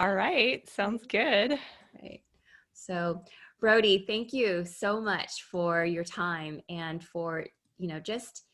All right. Sounds good. Right. So, Brody, thank you so much for your time and for, just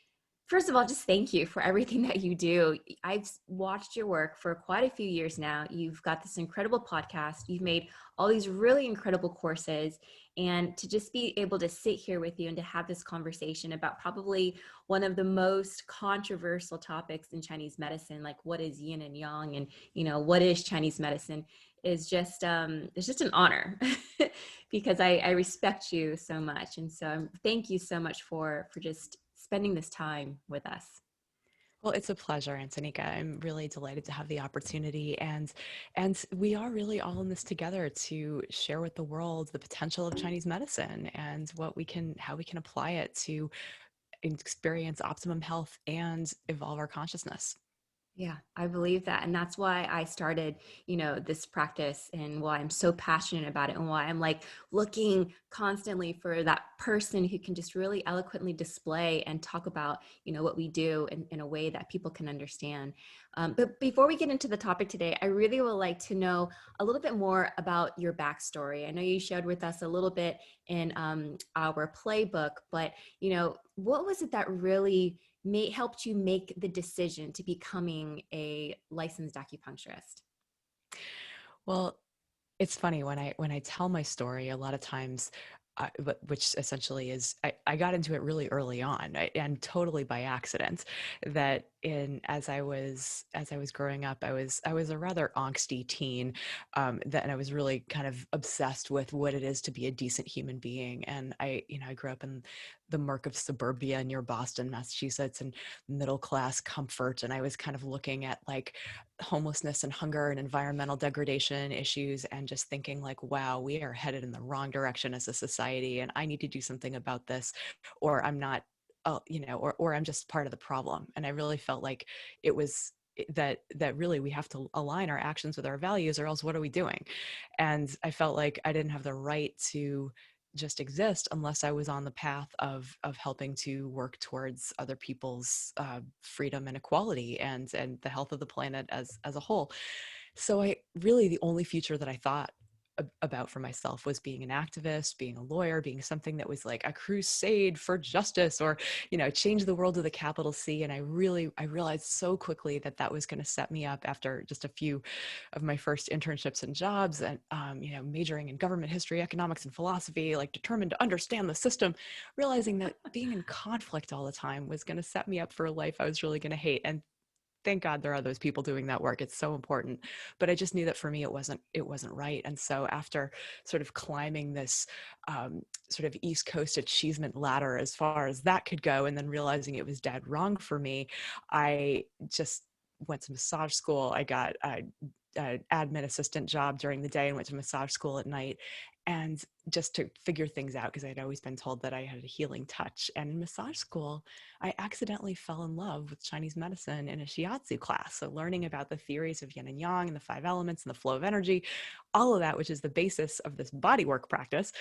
first of all, just thank you for everything that you do. I've watched your work for quite a few years now. You've got this incredible podcast. You've made all these really incredible courses. And to just be able to sit here with you and to have this conversation about probably one of the most controversial topics in Chinese medicine, like what is yin and yang and, what is Chinese medicine, is just it's just an honor because I respect you so much. And so thank you so much for just spending this time with us. Well, it's a pleasure, Antonika. I'm really delighted to have the opportunity, and we are really all in this together to share with the world the potential of Chinese medicine and how we can apply it to experience optimum health and evolve our consciousness. Yeah, I believe that. And that's why I started, this practice and why I'm so passionate about it and why I'm like looking constantly for that person who can just really eloquently display and talk about, what we do in a way that people can understand. But before we get into the topic today, I really would like to know a little bit more about your backstory. I know you shared with us a little bit in our playbook, but, what was it that really helped you make the decision to becoming a licensed acupuncturist? Well, it's funny when I tell my story, a lot of times, which essentially is I got into it really early on and totally by accident. That in as I was growing up, I was a rather angsty teen, and I was really kind of obsessed with what it is to be a decent human being. And I grew up in the murk of suburbia near Boston, Massachusetts, and middle class comfort, and I was kind of looking at like homelessness and hunger and environmental degradation issues and just thinking like, wow, we are headed in the wrong direction as a society and I need to do something about this, or I'm not or I'm just part of the problem. And I really felt like it was that really we have to align our actions with our values, or else what are we doing? And I felt like I didn't have the right to just exist unless I was on the path of helping to work towards other people's freedom and equality and the health of the planet as a whole. So I really the only future that I thought about for myself was being an activist, being a lawyer, being something that was like a crusade for justice, or change the world with a capital C. And I realized so quickly that that was going to set me up after just a few of my first internships and jobs, and majoring in government history, economics, and philosophy, like determined to understand the system, realizing that being in conflict all the time was going to set me up for a life I was really going to hate. And thank God there are those people doing that work. It's so important. But I just knew that for me, it wasn't right. And so after sort of climbing this sort of East Coast achievement ladder as far as that could go, and then realizing it was dead wrong for me, I just went to massage school. I got an admin assistant job during the day and went to massage school at night, and just to figure things out, because I'd always been told that I had a healing touch. And in massage school, I accidentally fell in love with Chinese medicine in a shiatsu class. So learning about the theories of yin and yang and the five elements and the flow of energy, all of that, which is the basis of this bodywork practice,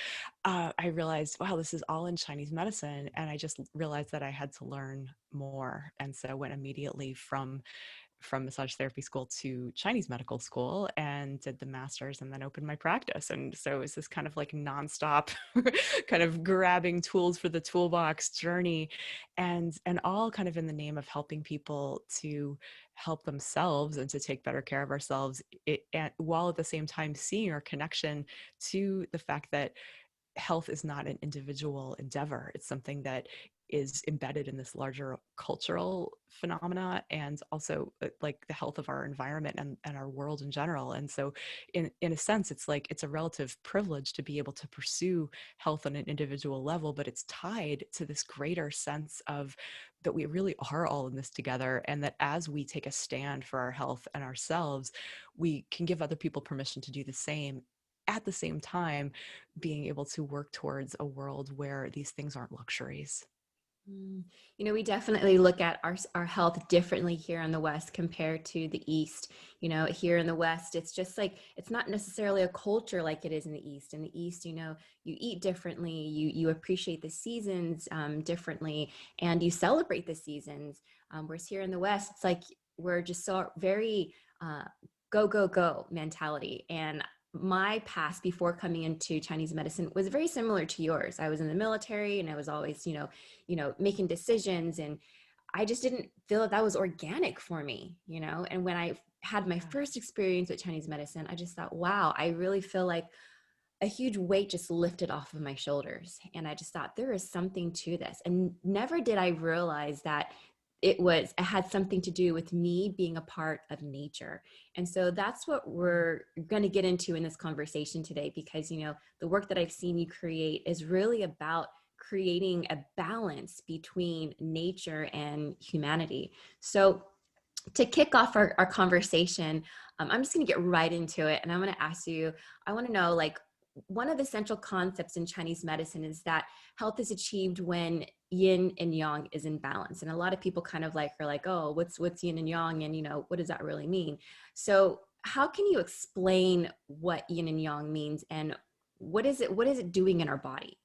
I realized, wow, this is all in Chinese medicine. And I just realized that I had to learn more. And so I went immediately from massage therapy school to Chinese medical school and did the master's and then opened my practice. And so it was this kind of like nonstop kind of grabbing tools for the toolbox journey, and all kind of in the name of helping people to help themselves and to take better care of ourselves, and while at the same time seeing our connection to the fact that health is not an individual endeavor. It's something that is embedded in this larger cultural phenomena, and also like the health of our environment and our world in general. And so in a sense, it's like it's a relative privilege to be able to pursue health on an individual level, but it's tied to this greater sense of that we really are all in this together, and that as we take a stand for our health and ourselves, we can give other people permission to do the same, at the same time being able to work towards a world where these things aren't luxuries. Mm. We definitely look at our health differently here in the West compared to the East. Here in the West, it's just like it's not necessarily a culture like it is in the East. In the East, you eat differently, you appreciate the seasons differently, and you celebrate the seasons. Whereas here in the West, it's like we're just so very go, go, go mentality. And my past before coming into Chinese medicine was very similar to yours. I was in the military and I was always, making decisions, and I just didn't feel that that was organic for me, And when I had my Yeah. first experience with Chinese medicine, I just thought, wow, I really feel like a huge weight just lifted off of my shoulders. And I just thought there is something to this. And never did I realize that it had something to do with me being a part of nature. And so that's what Mm. we're going to get into in this conversation today, because the work that I've seen you create is really about creating a balance between nature and humanity. So to kick off our conversation, I'm just going to get right into it. And I'm going to ask you, I want to know, like, one of the central concepts in Chinese medicine is that health is achieved when yin and yang is in balance. And a lot of people kind of like are like, oh, what's yin and yang? And, what does that really mean? So how can you explain what yin and yang means, and what is it doing in our body?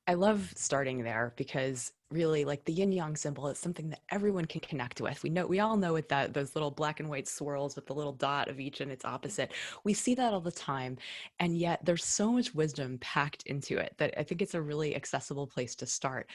I love starting there because really like the yin yang symbol is something that everyone can connect with. We all know it, that those little black and white swirls with the little dot of each and its opposite. We see that all the time, and yet there's so much wisdom packed into it that I think it's a really accessible place to start.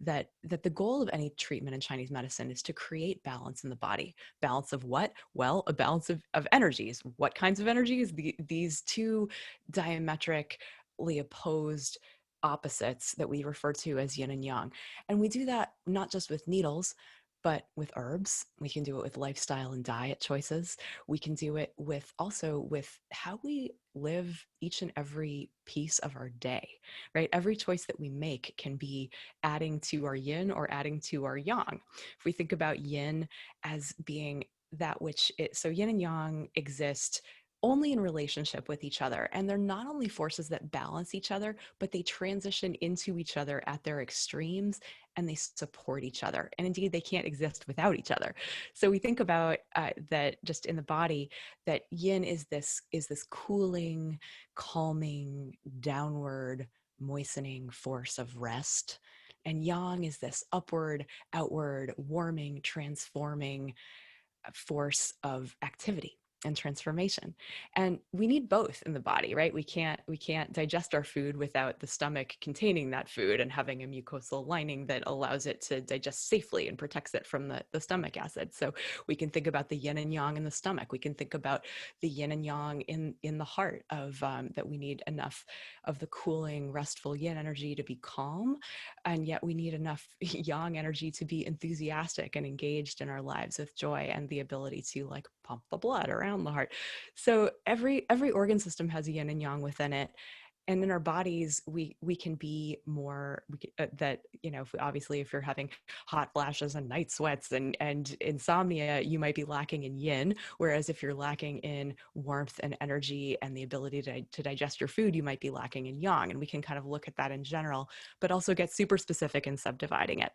That the goal of any treatment in Chinese medicine is to create balance in the body. Balance of what? Well, a balance of energies. What kinds of energies? These two diametrically opposed opposites that we refer to as yin and yang. And we do that not just with needles, but with herbs. We can do it with lifestyle and diet choices. We can do it with also with how we live each and every piece of our day, right? Every choice that we make can be adding to our yin or adding to our yang. If we think about yin as being that which it, so yin and yang exist only in relationship with each other. And they're not only forces that balance each other, but they transition into each other at their extremes and they support each other. And indeed, they can't exist without each other. So we think about that just in the body, that yin is this cooling, calming, downward, moistening force of rest. And yang is this upward, outward, warming, transforming force of activity and transformation. And we need both in the body, right? We can't digest our food without the stomach containing that food and having a mucosal lining that allows it to digest safely and protects it from the stomach acid. So we can think about the yin and yang in the stomach. We can think about the yin and yang in the heart of that we need enough of the cooling, restful yin energy to be calm, and yet we need enough yang energy to be enthusiastic and engaged in our lives with joy and the ability to like pump the blood around the heart. So every organ system has a yin and yang within it, and in our bodies we can be more that if obviously if you're having hot flashes and night sweats and insomnia, you might be lacking in yin, whereas if you're lacking in warmth and energy and the ability to digest your food, you might be lacking in yang. And we can kind of look at that in general, but also get super specific in subdividing it.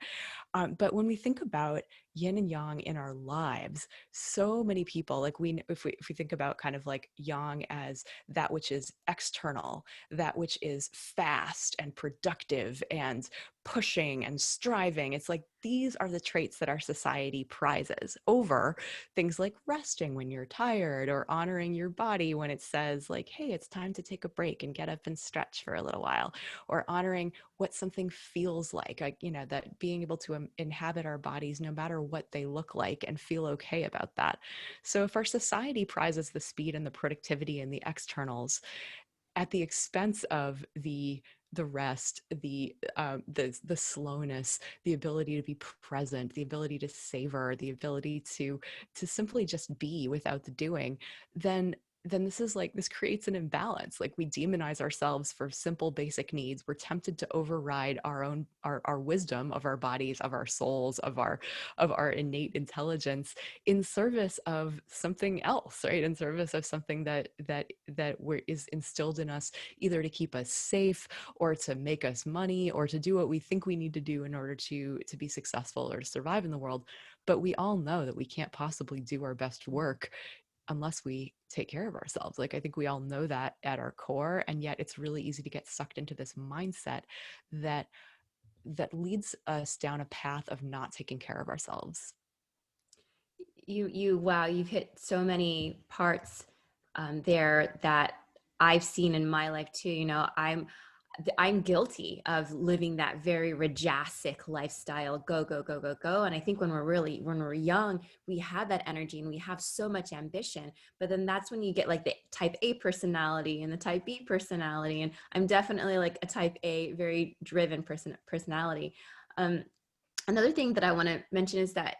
But when we think about yin and yang in our lives, so many people, like if we think about kind of like yang as that which is external, that which is fast and productive and pushing and striving, it's like these are the traits that our society prizes over things like resting when you're tired, or honoring your body when it says like, hey, it's time to take a break and get up and stretch for a little while, or honoring what something feels like that being able to inhabit our bodies no matter what they look like and feel okay about that. So if our society prizes the speed and the productivity and the externals at the expense of the rest, the slowness, the ability to be present, the ability to savor, the ability to simply just be without the doing, then this creates an imbalance. Like, we demonize ourselves for simple basic needs. We're tempted to override our wisdom of our bodies, of our souls, of our innate intelligence in service of something else, right? In service of something is instilled in us, either to keep us safe or to make us money or to do what we think we need to do in order to be successful or to survive in the world. But we all know that we can't possibly do our best work unless we take care of ourselves. Like, I think we all know that at our core, and yet it's really easy to get sucked into this mindset that leads us down a path of not taking care of ourselves. wow, you've hit so many parts there that I've seen in my life too. I'm guilty of living that very rajasic lifestyle, go, go, go, go, go. And I think when we're young, we have that energy and we have so much ambition. But then that's when you get like the type A personality and the type B personality. And I'm definitely like a type A, very driven personality. Um, Another thing that I want to mention is that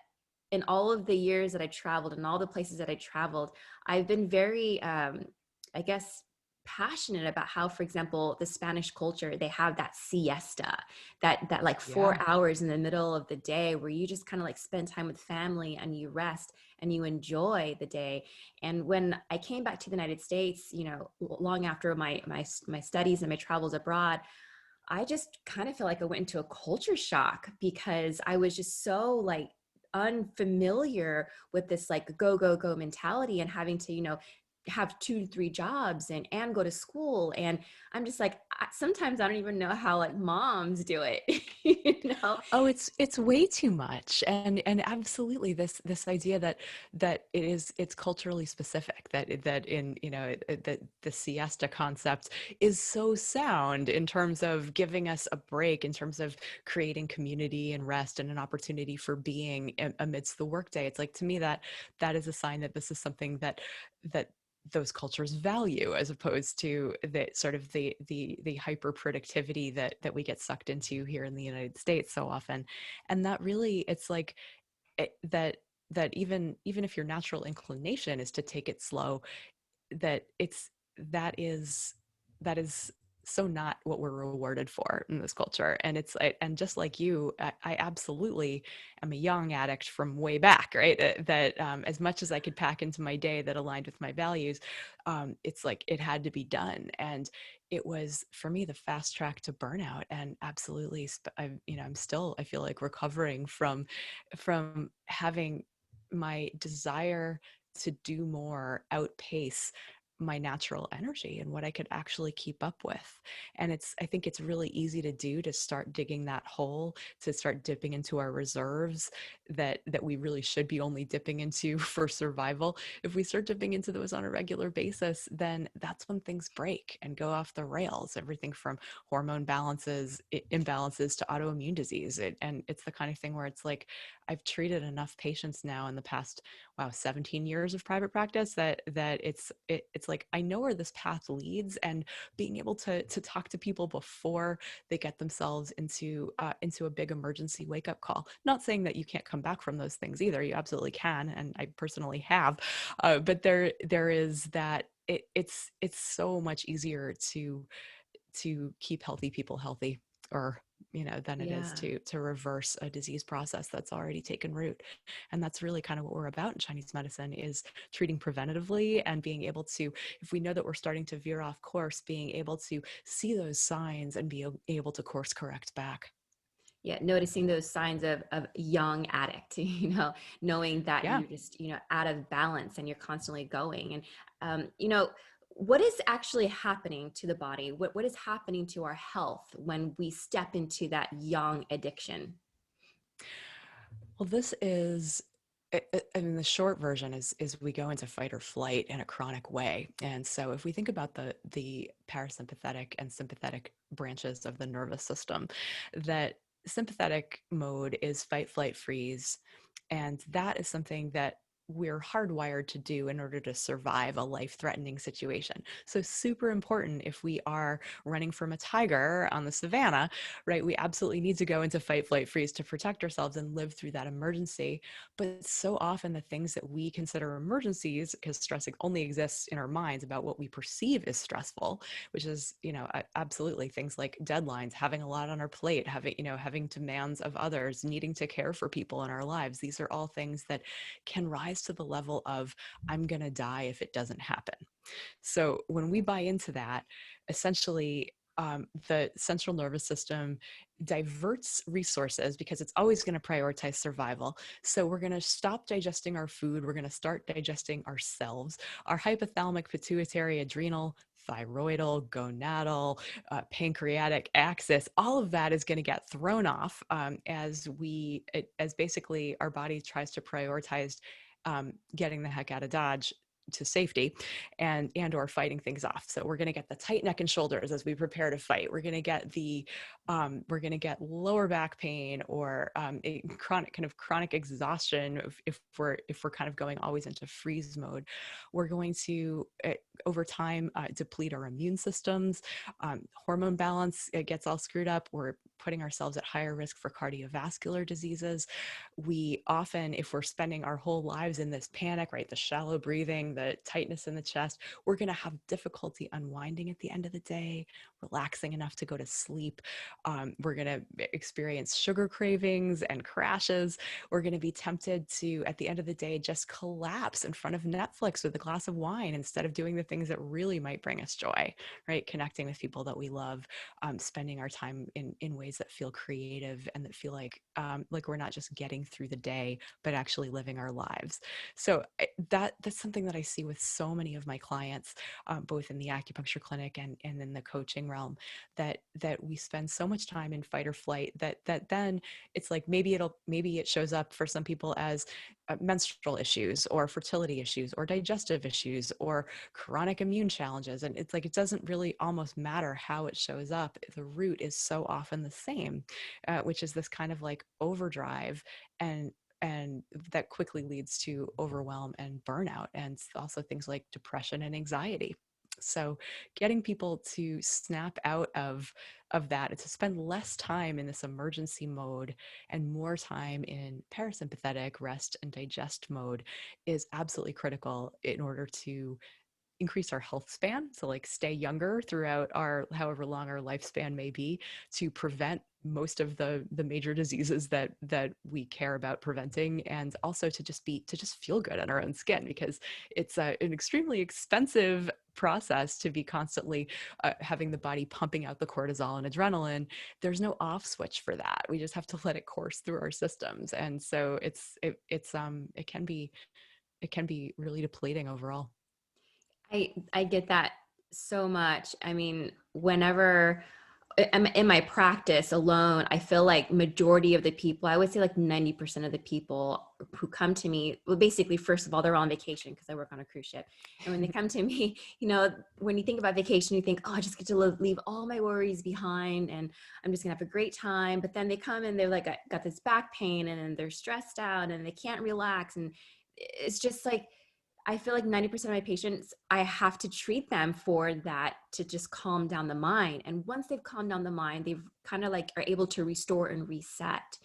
in all of the years that I traveled and all the places that I traveled, I've been very, I guess, passionate about how, for example, the Spanish culture, they have that siesta, that like four Yeah. hours in the middle of the day where you just kind of like spend time with family and you rest and you enjoy the day. And when I came back to the United States, long after my studies and my travels abroad, I just kind of feel like I went into a culture shock because I was just so like unfamiliar with this like go go go mentality and having to have 2 to 3 jobs and go to school. And I'm just like, sometimes I don't even know how like moms do it. you know Oh, it's way too much. And absolutely this idea that it's culturally specific, that in, that the siesta concept is so sound in terms of giving us a break, in terms of creating community and rest and an opportunity for being amidst the workday. It's like, to me, that is a sign that this is something that those cultures value, as opposed to the sort of the hyper productivity that we get sucked into here in the United States so often. And that really, it's like that even if your natural inclination is to take it slow, that it's that is so not what we're rewarded for in this culture. And and just like you, I absolutely am a young addict from way back, right? That as much as I could pack into my day that aligned with my values, it's like it had to be done. And it was, for me, the fast track to burnout. And absolutely, I'm still, I feel like, recovering from having my desire to do more outpace my natural energy and what I could actually keep up with. And I think it's really easy to do, to start digging that hole, to start dipping into our reserves that we really should be only dipping into for survival. If we start dipping into those on a regular basis, then that's when things break and go off the rails. Everything from hormone imbalances to autoimmune disease. And it's the kind of thing where it's like, I've treated enough patients now in the past, wow, 17 years of private practice, that it's like, I know where this path leads. And being able to talk to people before they get themselves into a big emergency wake up call. Not saying that you can't come back from those things either. You absolutely can, and I personally have. But there is that, it's so much easier to keep healthy people healthy, or than it is yeah. to reverse a disease process that's already taken root. And that's really kind of what we're about in Chinese medicine, is treating preventatively, and being able to, if we know that we're starting to veer off course, being able to see those signs and be able to course correct back. Yeah, noticing those signs of young addict, knowing that Yeah. you're just, out of balance and you're constantly going. And, what is actually happening to the body? What is happening to our health when we step into that young addiction? Well, this is, I mean, the short version is we go into fight or flight in a chronic way. And so if we think about the parasympathetic and sympathetic branches of the nervous system, that sympathetic mode is fight, flight, freeze. And that is something that we're hardwired to do in order to survive a life-threatening situation. So super important if we are running from a tiger on the savannah, right? We absolutely need to go into fight, flight, freeze to protect ourselves and live through that emergency. But so often the things that we consider emergencies, because stress only exists in our minds about what we perceive as stressful, which is, absolutely things like deadlines, having a lot on our plate, having demands of others, needing to care for people in our lives. These are all things that can rise to the level of, I'm going to die if it doesn't happen. So when we buy into that, essentially, the central nervous system diverts resources because it's always going to prioritize survival. So we're going to stop digesting our food. We're going to start digesting ourselves. Our hypothalamic, pituitary, adrenal, thyroidal, gonadal, pancreatic axis, all of that is going to get thrown off, as basically our body tries to prioritize getting the heck out of Dodge to safety, and or fighting things off. So we're going to get the tight neck and shoulders as we prepare to fight. We're going to get lower back pain, or a chronic exhaustion if we're kind of going always into freeze mode. We're going to over time deplete our immune systems. Hormone balance, it gets all screwed up. We're putting ourselves at higher risk for cardiovascular diseases. We often, if we're spending our whole lives in this panic, right, the shallow breathing, the tightness in the chest, we're going to have difficulty unwinding at the end of the day, relaxing enough to go to sleep. We're going to experience sugar cravings and crashes. We're going to be tempted to, at the end of the day, just collapse in front of Netflix with a glass of wine instead of doing the things that really might bring us joy, right? Connecting with people that we love, spending our time in ways that feel creative and that feel like we're not just getting through the day, but actually living our lives. So that's something that I see with so many of my clients, both in the acupuncture clinic and in the coaching realm, that we spend so much time in fight or flight that then it's like maybe it shows up for some people as menstrual issues or fertility issues or digestive issues or chronic immune challenges. And it's like it doesn't really almost matter how it shows up. The root is so often the same, which is this kind of like overdrive, and that quickly leads to overwhelm and burnout, and also things like depression and anxiety. So getting people to snap out of that and to spend less time in this emergency mode and more time in parasympathetic rest and digest mode is absolutely critical in order to increase our health span. So like stay younger throughout our however long our lifespan may be, to prevent most of the major diseases that we care about preventing, and also to just feel good on our own skin, because it's an extremely expensive process to be constantly having the body pumping out the cortisol and adrenaline. There's no off switch for that. We just have to let it course through our systems, and so it can be really depleting overall. I get that so much. I mean, whenever I'm in my practice alone, I feel like majority of the people, I would say like 90% of the people who come to me, well, basically, first of all, they're on vacation because I work on a cruise ship. And when they come to me, when you think about vacation, you think, oh, I just get to leave all my worries behind and I'm just gonna have a great time. But then they come and they're like, got this back pain and then they're stressed out and they can't relax. And it's just like, I feel like 90% of my patients, I have to treat them for that to just calm down the mind. And once they've calmed down the mind, they've kind of like are able to restore and reset.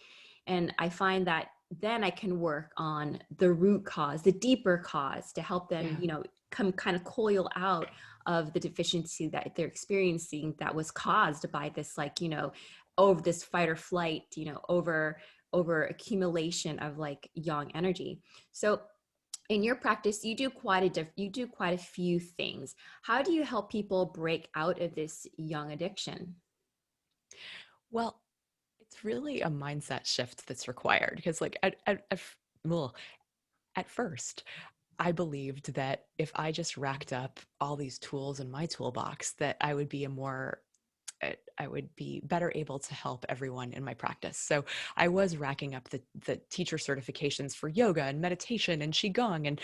And I find that then I can work on the root cause, the deeper cause to help them, Yeah. come kind of coil out of the deficiency that they're experiencing that was caused by this, like, over this fight or flight, over accumulation of like yang energy. So in your practice you do quite a few things. How do you help people break out of this young addiction? Well, it's really a mindset shift that's required, because like well, at first I believed that if I just racked up all these tools in my toolbox, that I would be better able to help everyone in my practice. So I was racking up the teacher certifications for yoga and meditation and qigong and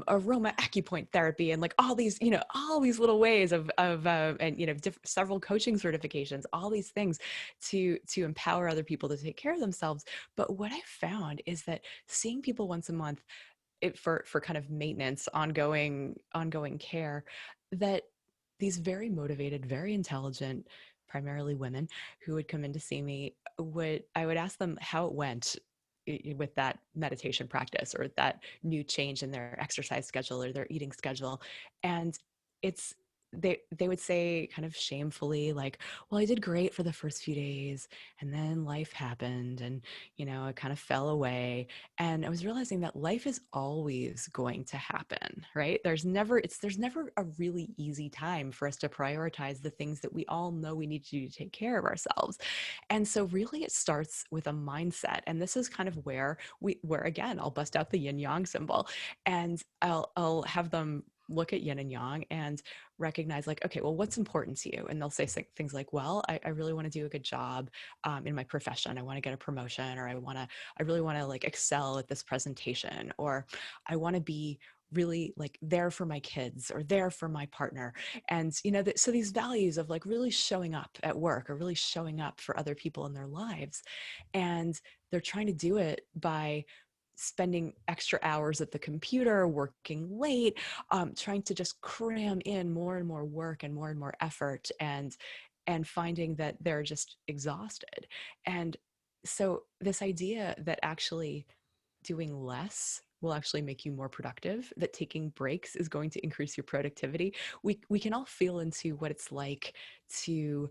aroma acupoint therapy, and like all these little ways of and several coaching certifications, all these things to empower other people to take care of themselves. But what I found is that seeing people once a month, for kind of maintenance, ongoing care, that these very motivated, very intelligent, primarily women who would come in to see me, would I would ask them how it went with that meditation practice or that new change in their exercise schedule or their eating schedule. And it's they would say kind of shamefully, like, well, I did great for the first few days, and then life happened, and it kind of fell away. And I was realizing that life is always going to happen, right? There's never a really easy time for us to prioritize the things that we all know we need to do to take care of ourselves. And so really it starts with a mindset. And this is kind of where again, I'll bust out the yin yang symbol, and I'll have them look at yin and yang and recognize like, okay, well, what's important to you? And they'll say things like, well, I really want to do a good job in my profession. I want to get a promotion, or I really want to like excel at this presentation, or I want to be really like there for my kids or there for my partner. And, so these values of like really showing up at work or really showing up for other people in their lives. And they're trying to do it by spending extra hours at the computer, working late, trying to just cram in more and more work and more effort, and finding that they're just exhausted. And so this idea that actually doing less will actually make you more productive, that taking breaks is going to increase your productivity. We can all feel into what it's like to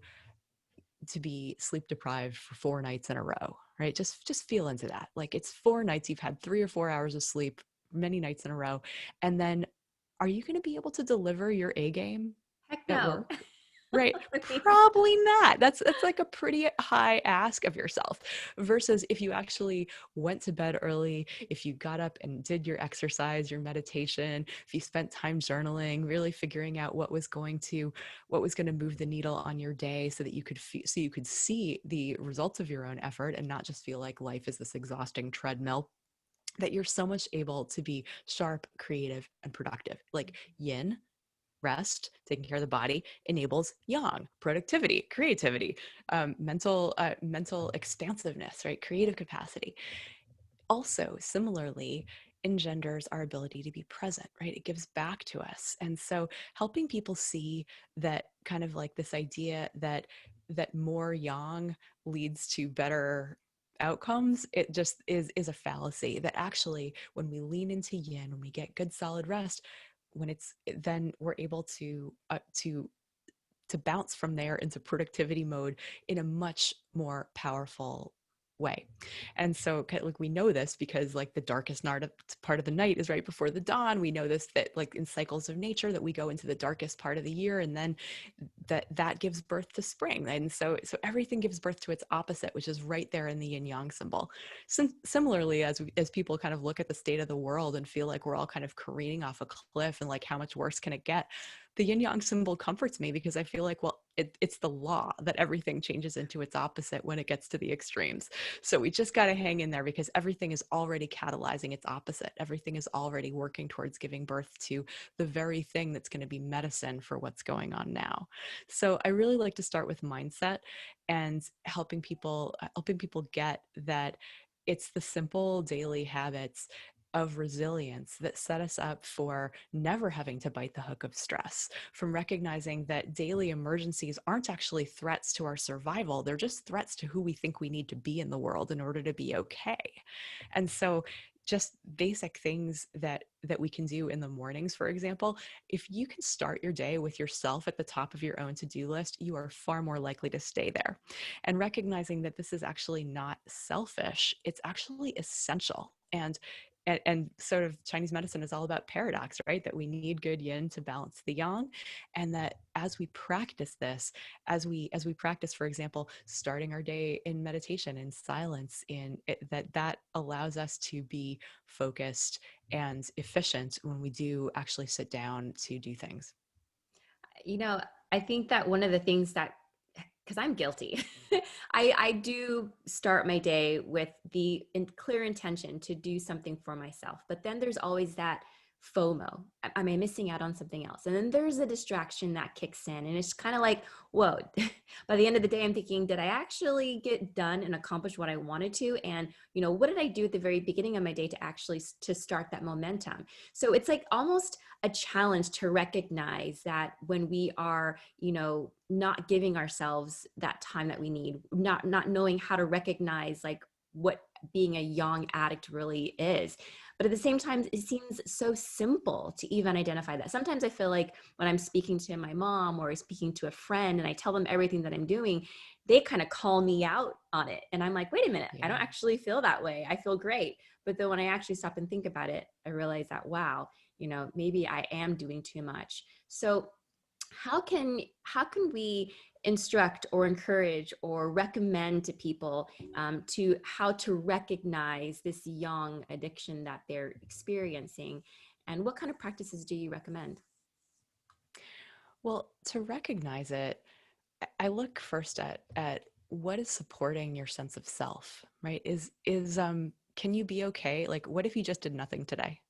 be sleep deprived for 4 nights in a row, right? Just feel into that. Like it's 4 nights, you've had 3 or 4 hours of sleep many nights in a row. And then are you going to be able to deliver your A game Heck at no. work? Right. Probably not. That's like a pretty high ask of yourself versus if you actually went to bed early, if you got up and did your exercise, your meditation, if you spent time journaling, really figuring out what was going to move the needle on your day so that you could see the results of your own effort and not just feel like life is this exhausting treadmill, that you're so much able to be sharp, creative, and productive. Like yin, rest, taking care of the body, enables yang, productivity, creativity, mental expansiveness, right? Creative capacity. Also, similarly, engenders our ability to be present, right? It gives back to us. And so helping people see that kind of like this idea that more yang leads to better outcomes, it just is a fallacy. That actually when we lean into yin, when we get good solid rest, then we're able to bounce from there into productivity mode in a much more powerful way. And so like we know this because like the darkest part of the night is right before the dawn. We know this that like in cycles of nature that we go into the darkest part of the year, and then that gives birth to spring. And so everything gives birth to its opposite, which is right there in the yin yang symbol. Similarly, as people kind of look at the state of the world and feel like we're all kind of careening off a cliff and like how much worse can it get, the yin yang symbol comforts me because I feel like, well, it's the law that everything changes into its opposite when it gets to the extremes. So we just got to hang in there because everything is already catalyzing its opposite. Everything is already working towards giving birth to the very thing that's going to be medicine for what's going on now. So I really like to start with mindset and helping people get that it's the simple daily habits of resilience that set us up for never having to bite the hook of stress, from recognizing that daily emergencies aren't actually threats to our survival. They're just threats to who we think we need to be in the world in order to be okay. And so just basic things that we can do in the mornings, for example, if you can start your day with yourself at the top of your own to-do list, you are far more likely to stay there. And recognizing that this is actually not selfish, it's actually essential. And sort of Chinese medicine is all about paradox, right? That we need good yin to balance the yang, and that as we practice this, as we practice, for example, starting our day in meditation, in silence, that allows us to be focused and efficient when we do actually sit down to do things. You know, I think that one of the things that, because I'm guilty, I do start my day with the clear intention to do something for myself. But then there's always that FOMO. Am I missing out on something else? And then there's a distraction that kicks in. And it's kind of like, whoa, by the end of the day, I'm thinking, did I actually get done and accomplish what I wanted to? And, what did I do at the very beginning of my day to actually to start that momentum? So it's like almost a challenge to recognize that when we are, not giving ourselves that time that we need, not knowing how to recognize like what being a yang addict really is. But at the same time, it seems so simple to even identify that. Sometimes I feel like when I'm speaking to my mom or speaking to a friend and I tell them everything that I'm doing, they kind of call me out on it. And I'm like, wait a minute, I don't Yeah. actually feel that way. I feel great. But then when I actually stop and think about it, I realize that, wow, maybe I am doing too much. So how can we instruct or encourage or recommend to people to how to recognize this yang addiction that they're experiencing, And what kind of practices do you recommend? Well, to recognize it, I look first at what is supporting your sense of self, right? Is can you be okay? Like, what if you just did nothing today?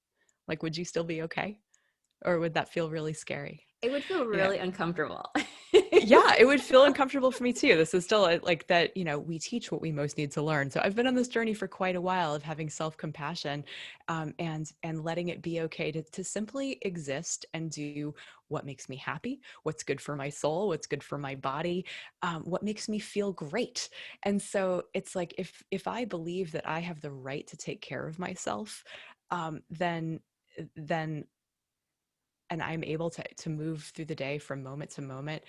Like, would you still be okay? Or would that feel really scary? It would feel You know, really uncomfortable. yeah, it would feel uncomfortable for me too. This is still like that, we teach what we most need to learn. So I've been on this journey for quite a while of having self-compassion, and letting it be okay to simply exist and do what makes me happy, what's good for my soul, what's good for my body, what makes me feel great. And so it's like if I believe that I have the right to take care of myself, then and I'm able to move through the day from moment to moment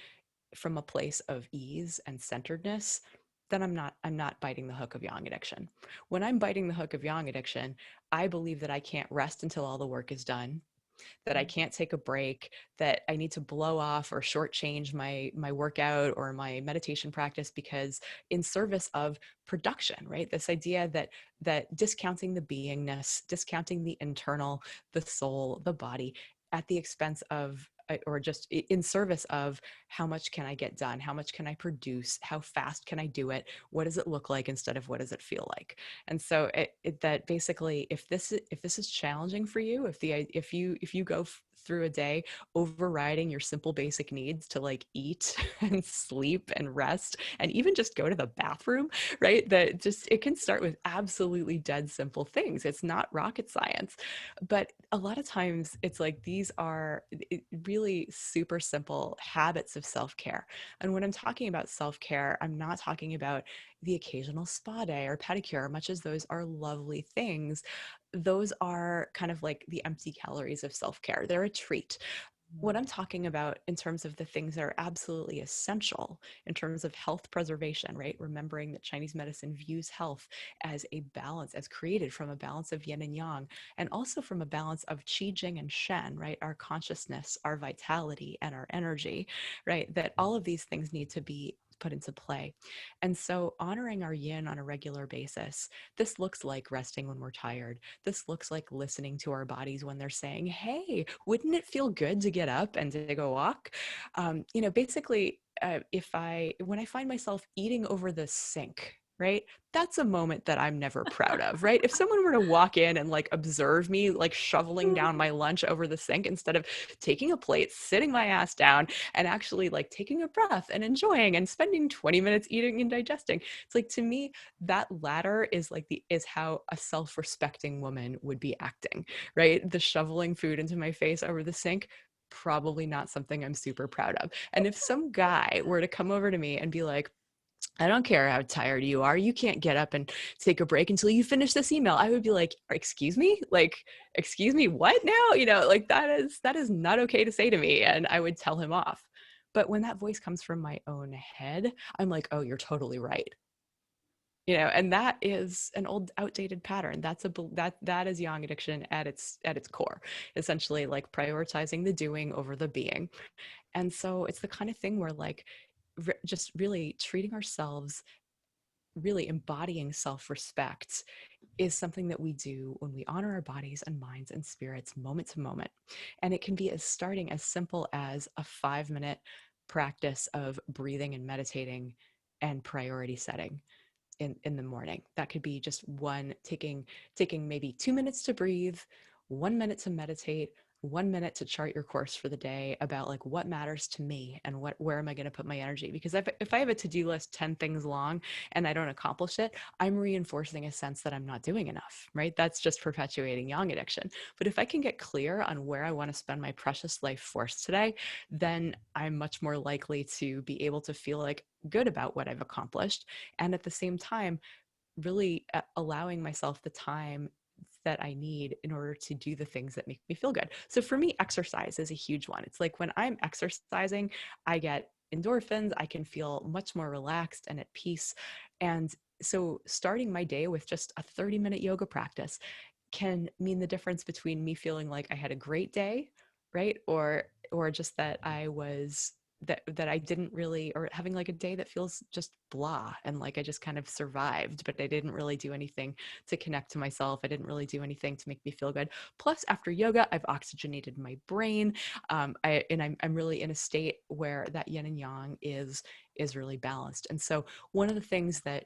from a place of ease and centeredness, then I'm not biting the hook of yang addiction. When I'm biting the hook of yang addiction, I believe that I can't rest until all the work is done, that I can't take a break, that I need to blow off or shortchange my workout or my meditation practice because in service of production, right? This idea that discounting the beingness, discounting the internal, the soul, the body, at the expense of or just in service of how much can I get done, how much can I produce, how fast can I do it, what does it look like instead of what does it feel like. And so that basically, if this is challenging for you, if you go through a day overriding your simple basic needs to like eat and sleep and rest and even just go to the bathroom, right? That just it can start with absolutely dead simple things. It's not rocket science, but a lot of times it's like these are really super simple habits of self-care. And when I'm talking about self-care, I'm not talking about the occasional spa day or pedicure, much as those are lovely things. Those are kind of like the empty calories of self-care. They're a treat. What I'm talking about in terms of the things that are absolutely essential in terms of health preservation, right? Remembering that Chinese medicine views health as a balance, as created from a balance of yin and yang, and also from a balance of qi, jing, and shen, right? Our consciousness, our vitality, and our energy, right? That all of these things need to be put into play. And so honoring our yin on a regular basis, this looks like resting when we're tired. This looks like listening to our bodies when they're saying, hey, wouldn't it feel good to get up and to go walk? Basically, when I find myself eating over the sink, right? That's a moment that I'm never proud of, right? If someone were to walk in and like observe me like shoveling down my lunch over the sink instead of taking a plate, sitting my ass down, and actually like taking a breath and enjoying and spending 20 minutes eating and digesting, it's like to me that latter is how a self-respecting woman would be acting, right? The shoveling food into my face over the sink, probably not something I'm super proud of. And if some guy were to come over to me and be like, I don't care how tired you are, you can't get up and take a break until you finish this email, I would be like, excuse me? Like, excuse me, what now? Like that is not okay to say to me. And I would tell him off. But when that voice comes from my own head, I'm like, oh, you're totally right. And that is an old outdated pattern. That is yang addiction at its core, essentially like prioritizing the doing over the being. And so it's the kind of thing where like just really treating ourselves, really embodying self-respect is something that we do when we honor our bodies and minds and spirits moment to moment. And it can be as starting as simple as a 5-minute practice of breathing and meditating and priority setting in the morning. That could be just one taking maybe 2 minutes to breathe, 1 minute to meditate, 1 minute to chart your course for the day about like what matters to me and where am I going to put my energy. Because if I have a to-do list 10 things long and I don't accomplish it, I'm reinforcing a sense that I'm not doing enough, right? That's just perpetuating yang addiction. But if I can get clear on where I want to spend my precious life force today, then I'm much more likely to be able to feel like good about what I've accomplished, and at the same time really allowing myself the time that I need in order to do the things that make me feel good. So for me, exercise is a huge one. It's like when I'm exercising, I get endorphins, I can feel much more relaxed and at peace. And so starting my day with just a 30-minute yoga practice can mean the difference between me feeling like I had a great day, right? Or just that I was that I didn't really, or having like a day that feels just blah, and like I just kind of survived, but I didn't really do anything to connect to myself. I didn't really do anything to make me feel good. Plus, after yoga, I've oxygenated my brain. I'm really in a state where that yin and yang is really balanced. And so one of the things that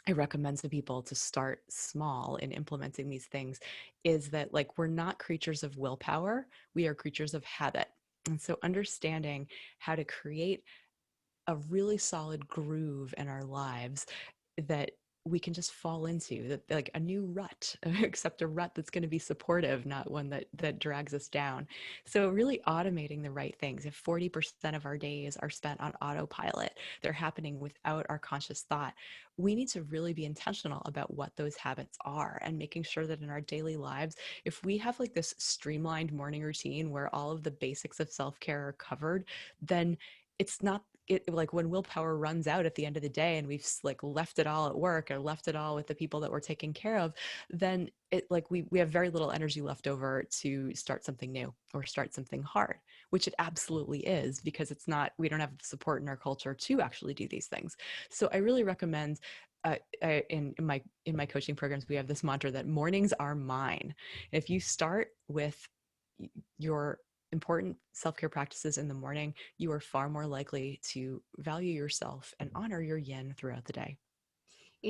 I recommend to people to start small in implementing these things is that, like, we're not creatures of willpower, we are creatures of habit. And so understanding how to create a really solid groove in our lives that we can just fall into, that like a new rut, except a rut that's going to be supportive, not one that drags us down. So really automating the right things. If 40% of our days are spent on autopilot, they're happening without our conscious thought, we need to really be intentional about what those habits are, and making sure that in our daily lives, if we have like this streamlined morning routine where all of the basics of self-care are covered, then it's not like when willpower runs out at the end of the day and we've like left it all at work or left it all with the people that we're taking care of, then it like we have very little energy left over to start something new or start something hard, which it absolutely is, because it's not, we don't have the support in our culture to actually do these things. So I really recommend, in my coaching programs, we have this mantra that mornings are mine. If you start with your important self-care practices in the morning, you are far more likely to value yourself and honor your yin throughout the day.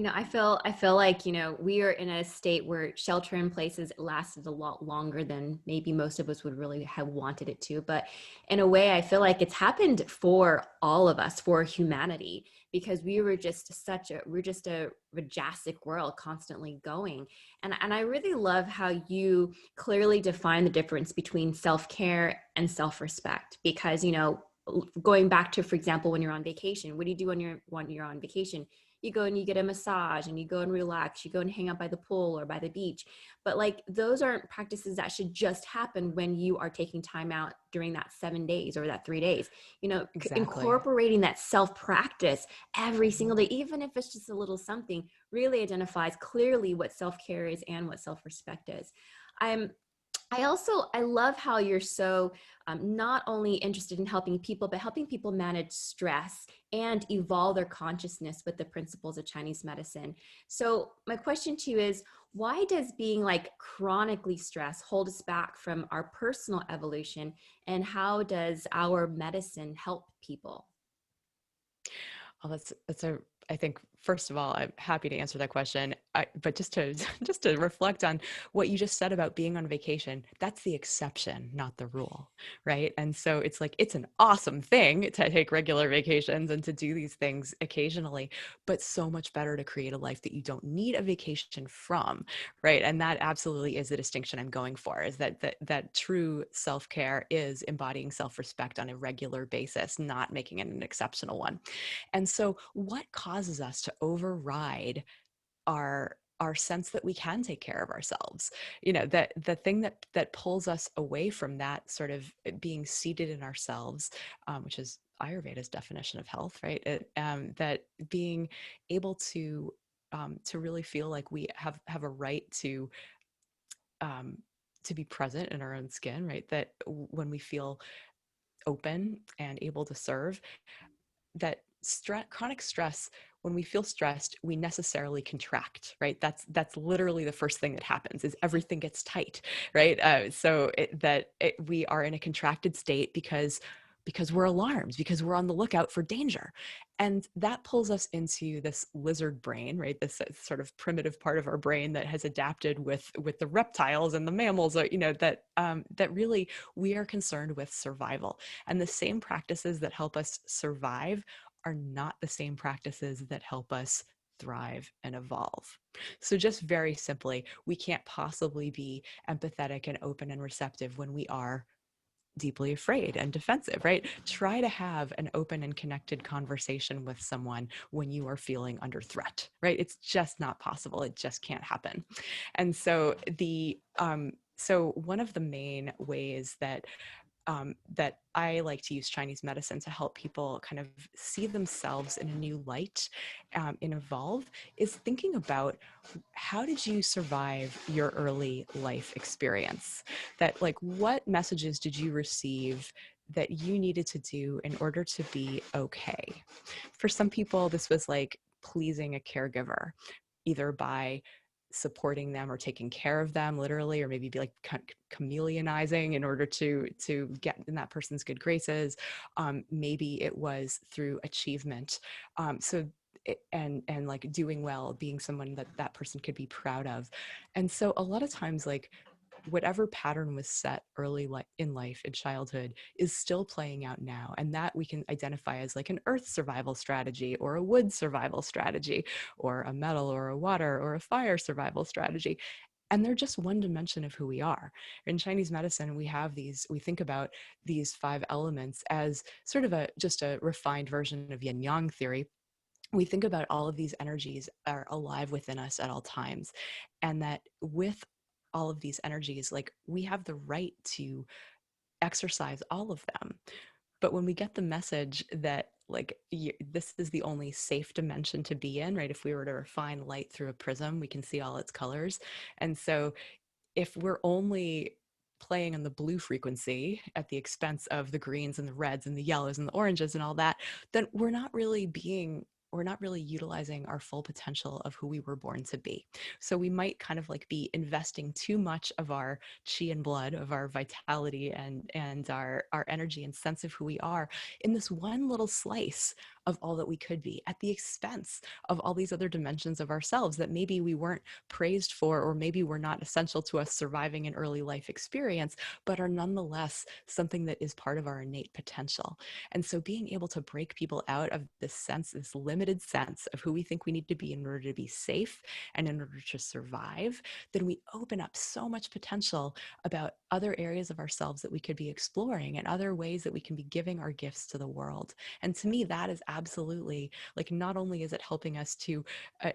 I feel like, we are in a state where shelter in places lasted a lot longer than maybe most of us would really have wanted it to. But in a way, I feel like it's happened for all of us, for humanity, because we're just a rajasic world constantly going. And I really love how you clearly define the difference between self-care and self-respect, because, going back to, for example, when you're on vacation, what do you do when you're on vacation? You go and you get a massage and you go and relax, you go and hang out by the pool or by the beach. But like, those aren't practices that should just happen when you are taking time out during that 7 days or that 3 days. Exactly. Incorporating that self practice every single day, even if it's just a little something, really identifies clearly what self-care is and what self-respect is. I'm I love how you're so not only interested in helping people, but helping people manage stress and evolve their consciousness with the principles of Chinese medicine. So my question to you is, why does being like chronically stressed hold us back from our personal evolution? And how does our medicine help people? Well, that's a, I think, first of all, I'm happy to answer that question. But just to just to reflect on what you just said about being on vacation, that's the exception, not the rule, right? And so it's like it's an awesome thing to take regular vacations and to do these things occasionally, but so much better to create a life that you don't need a vacation from, right? And that absolutely is the distinction I'm going for, is that true self-care is embodying self-respect on a regular basis, not making it an exceptional one. And so what causes us to override our sense that we can take care of ourselves? That the thing that pulls us away from that sort of being seated in ourselves, which is Ayurveda's definition of health, right? That being able to really feel like we have a right um, to be present in our own skin, right? That when we feel open and able to serve, that chronic stress, when we feel stressed, we necessarily contract, right? That's literally the first thing that happens, is everything gets tight, right? We are in a contracted state because we're alarmed, because we're on the lookout for danger. And that pulls us into this lizard brain, right? This sort of primitive part of our brain that has adapted with the reptiles and the mammals, that really we are concerned with survival. And the same practices that help us survive are not the same practices that help us thrive and evolve. So just very simply, we can't possibly be empathetic and open and receptive when we are deeply afraid and defensive, right? Try to have an open and connected conversation with someone when you are feeling under threat, right? It's just not possible. It just can't happen. And so one of the main ways that I like to use Chinese medicine to help people kind of see themselves in a new light, and evolve, is thinking about, how did you survive your early life experience? That, like, what messages did you receive that you needed to do in order to be okay. For some people, this was like pleasing a caregiver, either by supporting them or taking care of them literally, or maybe be like chameleonizing in order to get in that person's good graces. Maybe it was through achievement. And like doing well, being someone that that person could be proud of. And so a lot of times, like, whatever pattern was set early in life, in childhood, is still playing out now. And that we can identify as like an earth survival strategy, or a wood survival strategy, or a metal or a water or a fire survival strategy. And they're just one dimension of who we are. In Chinese medicine, we think about these five elements as sort of just a refined version of yin yang theory. We think about all of these energies are alive within us at all times, and that with all of these energies, like, we have the right to exercise all of them. But when we get the message that, like, this is the only safe dimension to be in, right? If we were to refine light through a prism, we can see all its colors. And so if we're only playing on the blue frequency at the expense of the greens and the reds and the yellows and the oranges and all that, then we're not really utilizing our full potential of who we were born to be. So we might kind of like be investing too much of our chi and blood, of our vitality and our energy and sense of who we are, in this one little slice of all that we could be, at the expense of all these other dimensions of ourselves that maybe we weren't praised for, or maybe were not essential to us surviving an early life experience, but are nonetheless something that is part of our innate potential. And so being able to break people out of this sense, this limited sense of who we think we need to be in order to be safe and in order to survive, then we open up so much potential about other areas of ourselves that we could be exploring, and other ways that we can be giving our gifts to the world. And to me, that is absolutely, like, not only is it helping us to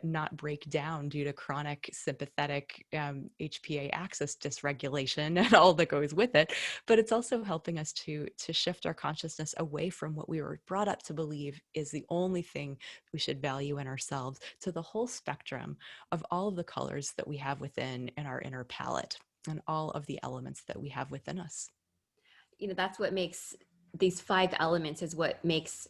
not break down due to chronic sympathetic HPA axis dysregulation and all that goes with it, but it's also helping us to shift our consciousness away from what we were brought up to believe is the only thing we should value in ourselves, to the whole spectrum of all of the colors that we have within in our inner palette, and all of the elements that we have within us. That's what makes these five elements is what makes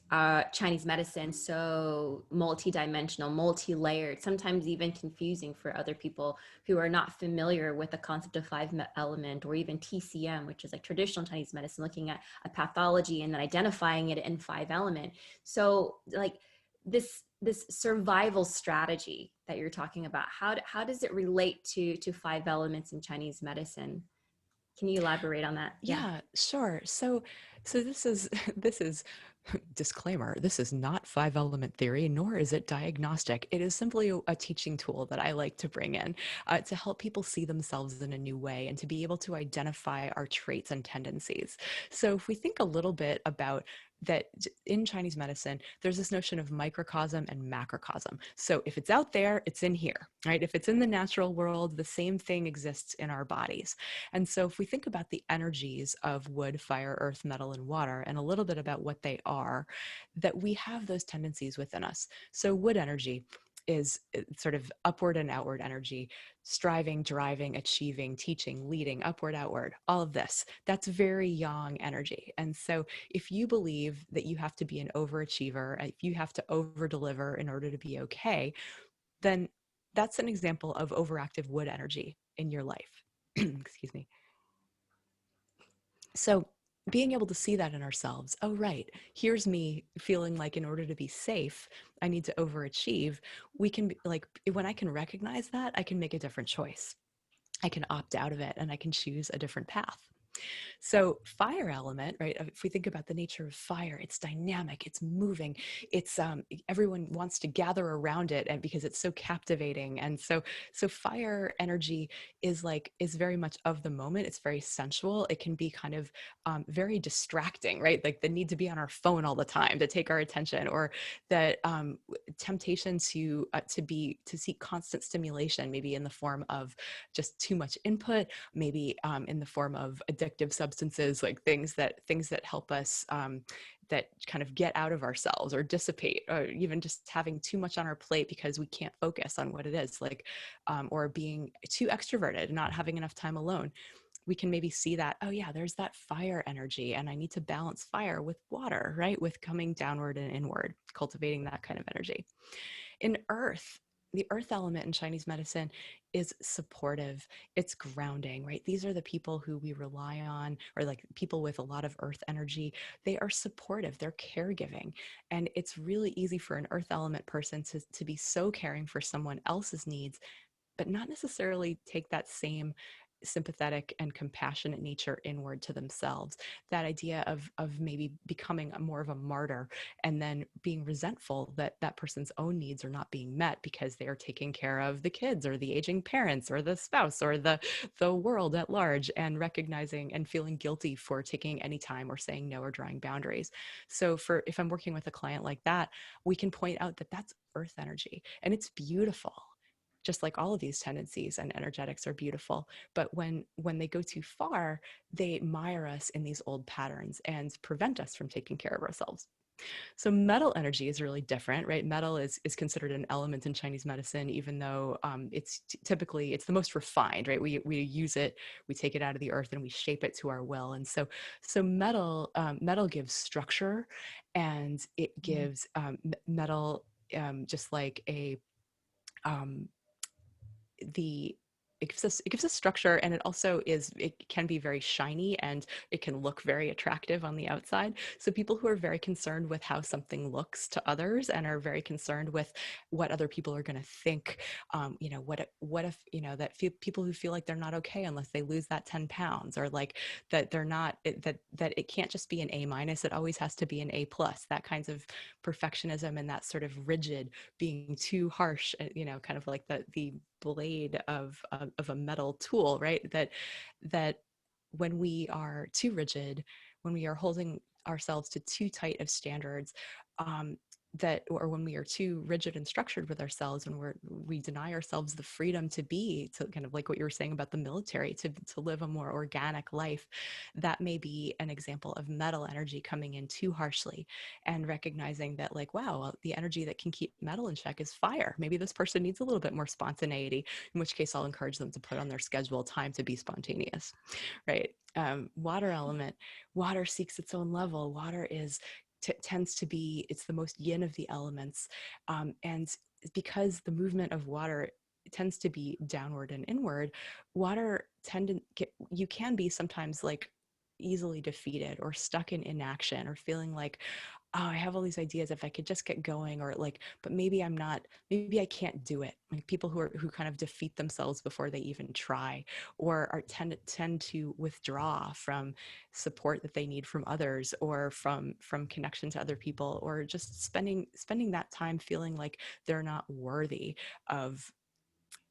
Chinese medicine so multi-dimensional, multi-layered, sometimes even confusing for other people who are not familiar with the concept of element, or even TCM, which is like traditional Chinese medicine, looking at a pathology and then identifying it in five element. So like this survival strategy that you're talking about, how does it relate to five elements in Chinese medicine? Can you elaborate on that? Yeah. Yeah, sure. So this is this is disclaimer, this is not five element theory, nor is it diagnostic. It is simply a teaching tool that I like to bring in to help people see themselves in a new way, and to be able to identify our traits and tendencies. So if we think a little bit about that, in Chinese medicine, there's this notion of microcosm and macrocosm. So if it's out there, it's in here, right? If it's in the natural world, the same thing exists in our bodies. And so if we think about the energies of wood, fire, earth, metal, and water, and a little bit about what they are, that we have those tendencies within us. So wood energy is sort of upward and outward energy, striving, driving, achieving, teaching, leading, upward, outward, all of this. That's very yang energy. And so if you believe that you have to be an overachiever, if you have to over deliver in order to be okay, then that's an example of overactive wood energy in your life. Excuse me. So being able to see that in ourselves, oh, right, here's me feeling like in order to be safe, I need to overachieve. We can be like, when I can recognize that, I can make a different choice. I can opt out of it and I can choose a different path. So fire element, right? If we think about the nature of fire, it's dynamic, it's moving, it's everyone wants to gather around it, and because it's so captivating. And so fire energy is very much of the moment. It's very sensual. It can be kind of very distracting, right? Like the need to be on our phone all the time to take our attention, or that temptation to seek constant stimulation, maybe in the form of just too much input, maybe in the form of addictive substances, like things that help us that kind of get out of ourselves or dissipate, or even just having too much on our plate because we can't focus on what it is, like or being too extroverted and not having enough time alone. we can maybe see that, oh yeah, there's that fire energy, and I need to balance fire with water, right? With coming downward and inward, cultivating that kind of energy. In earth, the earth element in Chinese medicine is supportive. It's grounding, right? These are the people who we rely on, or like people with a lot of earth energy. They are supportive, they're caregiving. And it's really easy for an earth element person to be so caring for someone else's needs, but not necessarily take that same sympathetic and compassionate nature inward to themselves. That idea of maybe becoming more of a martyr, and then being resentful that that person's own needs are not being met because they are taking care of the kids or the aging parents or the spouse or the world at large, and recognizing and feeling guilty for taking any time or saying no or drawing boundaries. So for if I'm working with a client like that, we can point out that that's earth energy, and it's beautiful, just like all of these tendencies and energetics are beautiful. But when they go too far, they mire us in these old patterns and prevent us from taking care of ourselves. So metal energy is really different, right? Metal is considered an element in Chinese medicine, even though typically it's the most refined, right? We use it, we take it out of the earth, and we shape it to our will. And so metal gives structure, and it gives metal, just like a um, the it gives us structure, and it can be very shiny, and it can look very attractive on the outside. So people who are very concerned with how something looks to others, and are very concerned with what other people are going to think, what if that people who feel like they're not okay unless they lose that 10 pounds, or like that they're not that it can't just be an A minus, it always has to be an A plus. That kinds of perfectionism, and that sort of rigid, being too harsh, kind of like the blade of a metal tool, right? That when we are too rigid, when we are holding ourselves to too tight of standards, um, or when we are too rigid and structured with ourselves, when we deny ourselves the freedom to kind of like what you were saying about the military, to live a more organic life, that may be an example of metal energy coming in too harshly, and recognizing that, like, wow, well, the energy that can keep metal in check is fire. Maybe this person needs a little bit more spontaneity, in which case I'll encourage them to put on their schedule time to be spontaneous, right? Water element, water seeks its own level. Water tends to be, it's the most yin of the elements, and because the movement of water tends to be downward and inward, water you can be sometimes like easily defeated or stuck in inaction, or feeling like, oh, I have all these ideas, if I could just get going, or like, but maybe I can't do it. Like people who kind of defeat themselves before they even try, or tend to withdraw from support that they need from others, or from connection to other people, or just spending that time feeling like they're not worthy of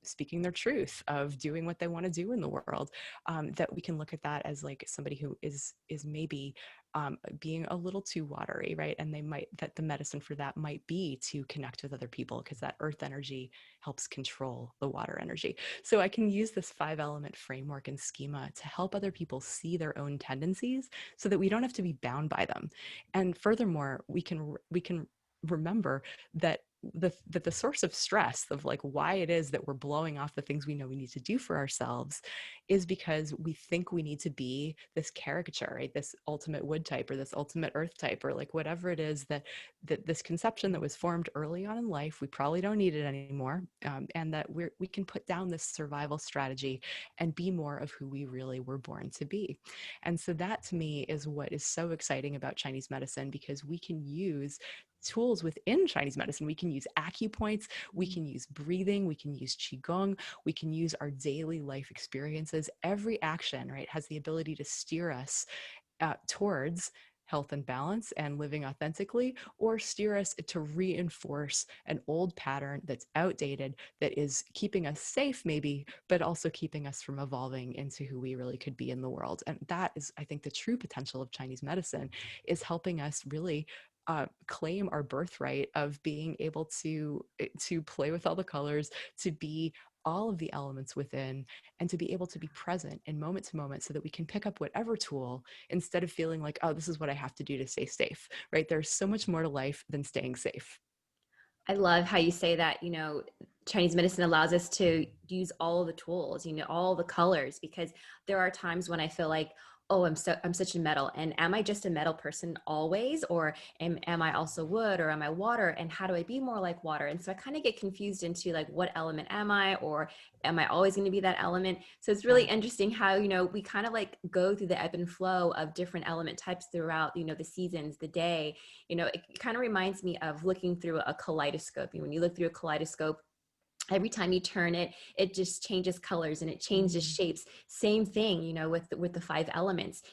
speaking their truth, of doing what they want to do in the world. That we can look at that as like somebody who is maybe being a little too watery, right? And that the medicine for that might be to connect with other people, because that earth energy helps control the water energy. So I can use this 5 element framework and schema to help other people see their own tendencies, so that we don't have to be bound by them. And furthermore, we can remember that the source of stress, of like why it is that we're blowing off the things we know we need to do for ourselves, is because we think we need to be this caricature, right? This ultimate wood type, or this ultimate earth type, or like whatever it is, that this conception that was formed early on in life, we probably don't need it anymore, and that we can put down this survival strategy and be more of who we really were born to be. And so that, to me, is what is so exciting about Chinese medicine, because we can use tools within Chinese medicine. We can use acupoints, we can use breathing, we can use qigong, we can use our daily life experiences. Every action, right, has the ability to steer us towards health and balance and living authentically, or steer us to reinforce an old pattern that's outdated, that is keeping us safe maybe, but also keeping us from evolving into who we really could be in the world. And that is, I think, the true potential of Chinese medicine, is helping us really claim our birthright of being able to play with all the colors, to be all of the elements within, and to be able to be present in moment to moment, so that we can pick up whatever tool, instead of feeling like, oh, this is what I have to do to stay safe, right? There's so much more to life than staying safe. I love how you say that, Chinese medicine allows us to use all the tools, all the colors, because there are times when I feel like, oh, I'm such a metal, and am I just a metal person always, or am I also wood, or am I water, and how do I be more like water? And so I kind of get confused into like, what element am I, or am I always going to be that element? So it's really Yeah. interesting how, we kind of like go through the ebb and flow of different element types throughout, the seasons, the day. It kind of reminds me of looking through a kaleidoscope. When you look through a kaleidoscope, every time you turn it, it just changes colors and it changes Mm. shapes. Same thing, with the five elements.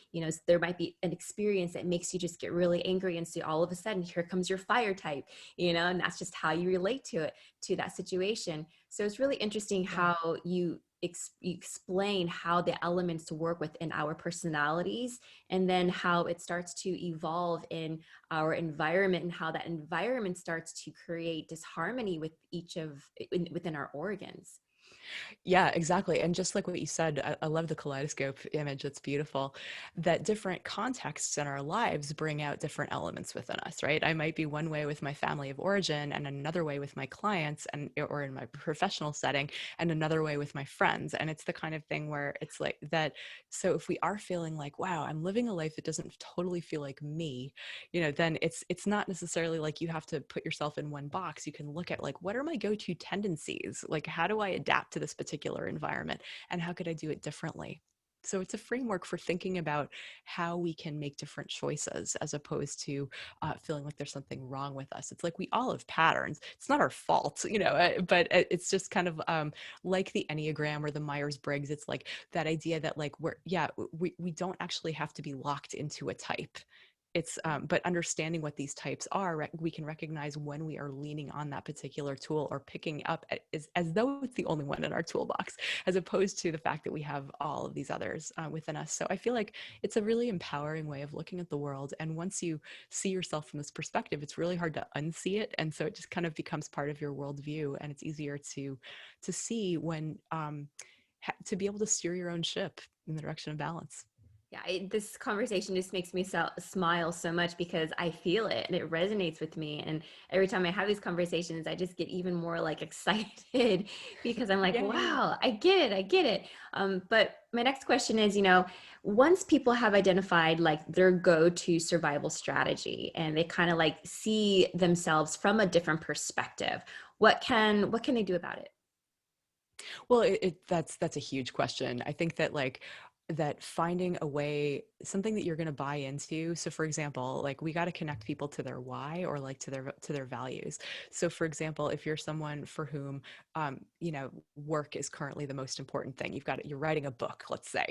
There might be an experience that makes you just get really angry, and so all of a sudden here comes your fire type, and that's just how you relate to it, to that situation. So it's really interesting Yeah. how you explain how the elements work within our personalities, and then how it starts to evolve in our environment, and how that environment starts to create disharmony with within our organs. Yeah, exactly. And just like what you said, I love the kaleidoscope image. It's beautiful that different contexts in our lives bring out different elements within us, right? I might be one way with my family of origin and another way with my clients and or in my professional setting and another way with my friends. And it's the kind of thing where it's like that. So if we are feeling like, wow, I'm living a life that doesn't totally feel like me, then it's not necessarily like you have to put yourself in one box. You can look at like, what are my go-to tendencies? Like, how do I adapt to this particular environment? And how could I do it differently? So it's a framework for thinking about how we can make different choices as opposed to feeling like there's something wrong with us. It's like we all have patterns. It's not our fault, but it's just kind of like the Enneagram or the Myers-Briggs. It's like that idea that like we don't actually have to be locked into a type. It's but understanding what these types are, we can recognize when we are leaning on that particular tool or picking up as though it's the only one in our toolbox, as opposed to the fact that we have all of these others within us. So I feel like it's a really empowering way of looking at the world. And once you see yourself from this perspective, it's really hard to unsee it. And so it just kind of becomes part of your worldview, and it's easier to see when to be able to steer your own ship in the direction of balance. Yeah, this conversation just makes me smile so much, because I feel it and it resonates with me. And every time I have these conversations, I just get even more like excited because I'm like, Yay. wow, I get it. I get it. But my next question is, once people have identified like their go-to survival strategy, and they kind of like see themselves from a different perspective, what can they do about it? Well, that's a huge question. I think that like that finding a way, something that you're going to buy into. So for example, like we got to connect people to their why or like to their values. So for example, if you're someone for whom work is currently the most important thing, you're writing a book, let's say,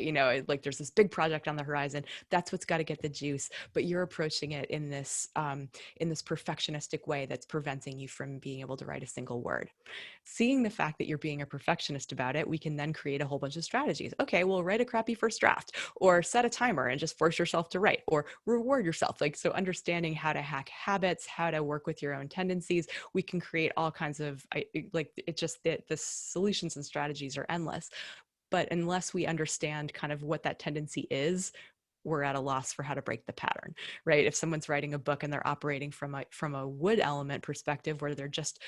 like there's this big project on the horizon, that's what's got to get the juice, but you're approaching it in this perfectionistic way that's preventing you from being able to write a single word. Seeing the fact that you're being a perfectionist about it, we can then create a whole bunch of strategies. Okay, well, write a crappy first draft, or set a timer and just force yourself to write, or reward yourself. Like, so understanding how to hack habits, how to work with your own tendencies, we can create all kinds of, like, it just, the solutions and strategies are endless. But unless we understand kind of what that tendency is, we're at a loss for how to break the pattern, right? If someone's writing a book and they're operating from a wood element perspective, where they're just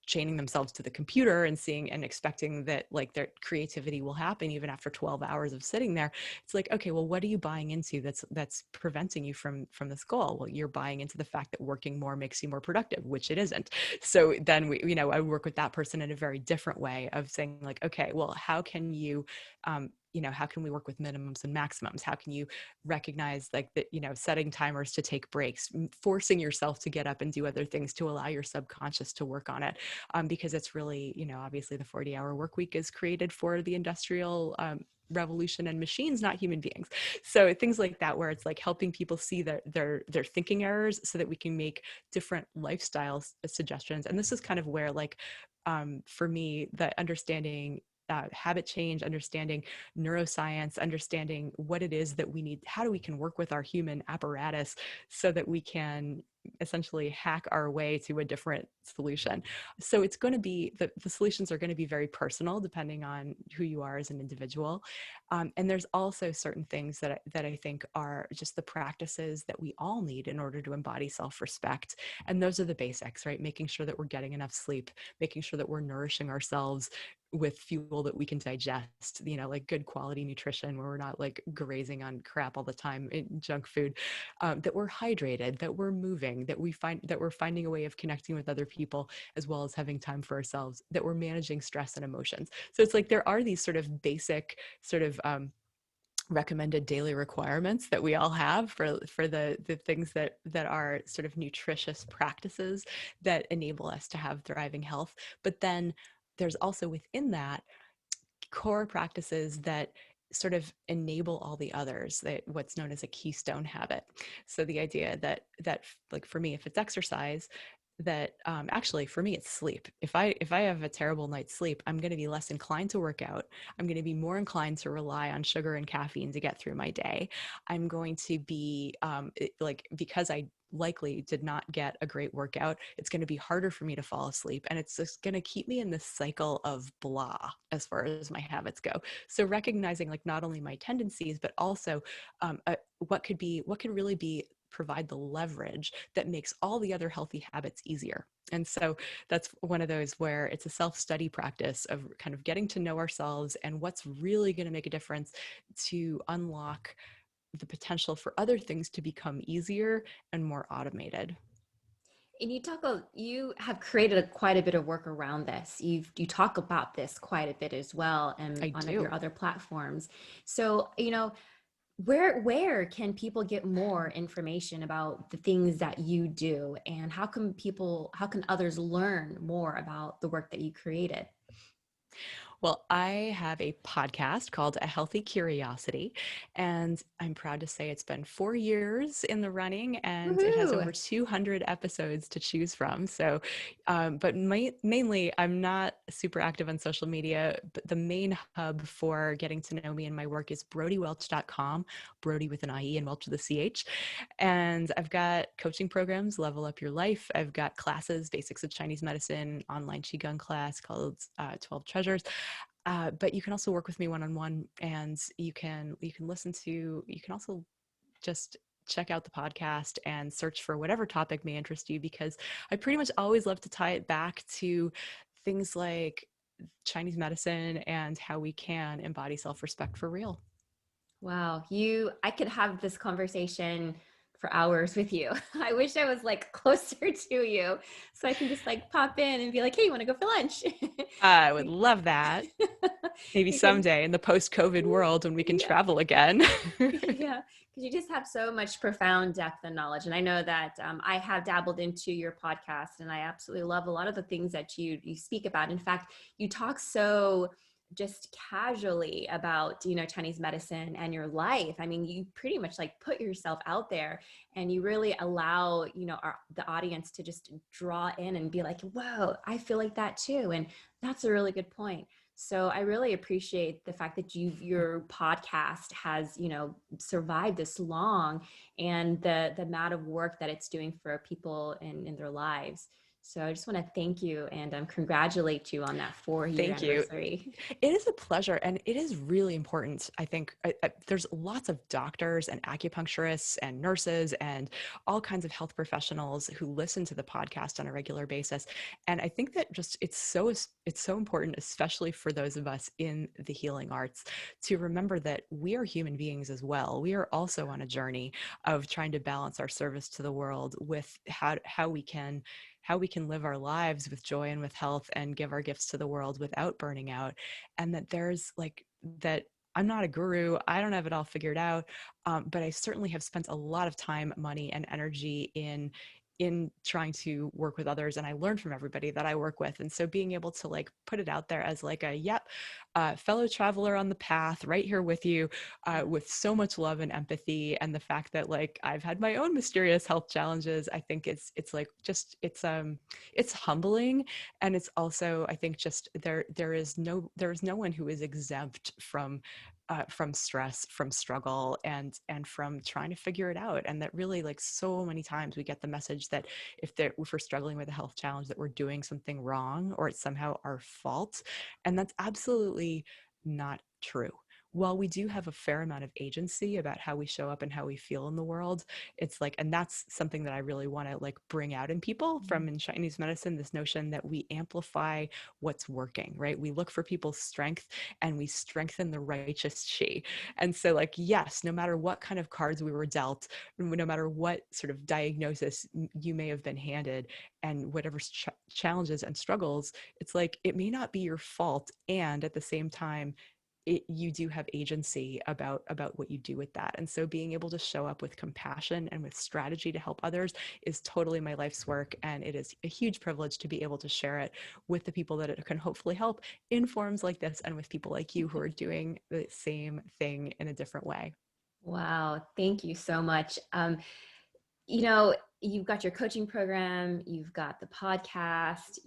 chaining themselves to the computer and seeing and expecting that like their creativity will happen even after 12 hours of sitting there, it's like, okay, well, what are you buying into that's preventing you from this goal? Well, you're buying into the fact that working more makes you more productive, which it isn't. So then I work with that person in a very different way of saying like, okay, well, how can you how can we work with minimums and maximums? How can you recognize like that, setting timers to take breaks, forcing yourself to get up and do other things to allow your subconscious to work on it. Because it's really, obviously the 40-hour work week is created for the industrial revolution and machines, not human beings. So things like that, where it's like helping people see their thinking errors so that we can make different lifestyle suggestions. And this is kind of where like for me, the understanding habit change, understanding neuroscience, understanding what it is that we need, how do we can work with our human apparatus so that we can essentially hack our way to a different solution. So it's going to be the solutions are going to be very personal depending on who you are as an individual. And there's also certain things that I think are just the practices that we all need in order to embody self-respect. And those are the basics, right? Making sure that we're getting enough sleep, making sure that we're nourishing ourselves with fuel that we can digest, like good quality nutrition where we're not like grazing on crap all the time in junk food, that we're hydrated, that we're moving, that we're finding a way of connecting with other people as well as having time for ourselves, that we're managing stress and emotions. So it's like there are these sort of basic sort of recommended daily requirements that we all have for the things that are sort of nutritious practices that enable us to have thriving health. But then there's also within that core practices that sort of enable all the others, that what's known as a keystone habit. So the idea that like for me, if it's exercise, that actually for me it's sleep. If I have a terrible night's sleep, I'm going to be less inclined to work out. I'm going to be more inclined to rely on sugar and caffeine to get through my day. I'm going to be like, because I likely did not get a great workout, it's going to be harder for me to fall asleep, and it's just going to keep me in this cycle of blah as far as my habits go. So recognizing like not only my tendencies but also what could really be provide the leverage that makes all the other healthy habits easier. And so that's one of those where it's a self-study practice of kind of getting to know ourselves and what's really going to make a difference to unlock the potential for other things to become easier and more automated. And you have created quite a bit of work around this. You talk about this quite a bit as well, and I on do. your other platforms. So, where can people get more information about the things that you do, and how can others learn more about the work that you created? Well, I have a podcast called A Healthy Curiosity, and I'm proud to say it's been 4 years in the running, and it has Woohoo! over 200 episodes to choose from. So, but mainly, I'm not super active on social media, but the main hub for getting to know me and my work is brodywelch.com, Brody with an IE and Welch with a CH. And I've got coaching programs, Level Up Your Life. I've got classes, Basics of Chinese Medicine, online Qigong class called 12 Treasures. But you can also work with me one-on-one, and you can also just check out the podcast and search for whatever topic may interest you, because I pretty much always love to tie it back to things like Chinese medicine and how we can embody self-respect for real. Wow, I could have this conversation for hours with you. I wish I was like closer to you so I can just like pop in and be like, "Hey, you want to go for lunch?" I would love that. Maybe Because someday in the post-COVID world when we can yeah, travel again. yeah, because you just have so much profound depth and knowledge. And I know that I have dabbled into your podcast, and I absolutely love a lot of the things that you speak about. In fact, you talk so just casually about Chinese medicine and your life. I mean, you pretty much like put yourself out there, and you really allow the audience to just draw in and be like, whoa, I feel like that too. And that's a really good point. So I really appreciate the fact that your podcast has, survived this long, and the amount of work that it's doing for people in their lives. So I just want to thank you and congratulate you on that 4 year Thank you. anniversary. It is a pleasure, and it is really important. I think there's lots of doctors and acupuncturists and nurses and all kinds of health professionals who listen to the podcast on a regular basis. And I think that just it's so important, especially for those of us in the healing arts, to remember that we are human beings as well. We are also on a journey of trying to balance our service to the world with how we can live our lives with joy and with health and give our gifts to the world without burning out. And that there's like that I'm not a guru. I don't have it all figured out. But I certainly have spent a lot of time, money, and energy in trying to work with others, and I learn from everybody that I work with. And so being able to like put it out there as like a fellow traveler on the path right here with you, with so much love and empathy, and the fact that like I've had my own mysterious health challenges, I think it's like just it's humbling. And it's also, I think, just there is no one who is exempt from from stress, from struggle, and from trying to figure it out. And that really, like, so many times we get the message that if we're struggling with a health challenge, that we're doing something wrong or it's somehow our fault. And that's absolutely not true. While we do have a fair amount of agency about how we show up and how we feel in the world, it's like, and that's something that I really want to like bring out in people from in Chinese medicine, this notion that we amplify what's working, right? We look for people's strength and we strengthen the righteous chi. And so, like, yes, no matter what kind of cards we were dealt, no matter what sort of diagnosis you may have been handed, and whatever challenges and struggles, it's like it may not be your fault. And at the same time, you do have agency about what you do with that. And so being able to show up with compassion and with strategy to help others is totally my life's work, and it is a huge privilege to be able to share it with the people that it can hopefully help in forums like this, and with people like you who are doing the same thing in a different way. Wow, thank you so much. You've got your coaching program, you've got the podcast,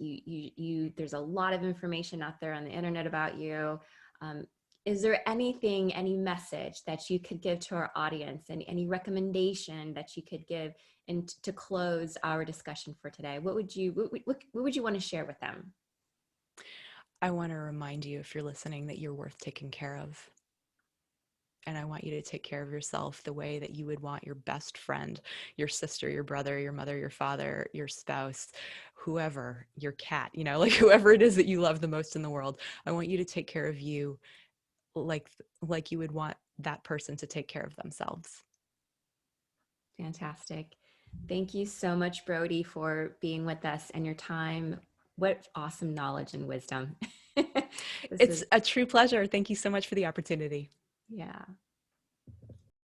there's a lot of information out there on the internet about you. Um, is there anything, any message that you could give to our audience, and any recommendation that you could give, and to close our discussion for today? What would you want to share with them? I want to remind you, if you're listening, that you're worth taking care of. And I want you to take care of yourself the way that you would want your best friend, your sister, your brother, your mother, your father, your spouse, whoever, your cat, like whoever it is that you love the most in the world. I want you to take care of you like like you would want that person to take care of themselves. Fantastic. Thank you so much, Brody, for being with us and your time. What awesome knowledge and wisdom. This It's is, a true pleasure. Thank you so much for the opportunity. yeah.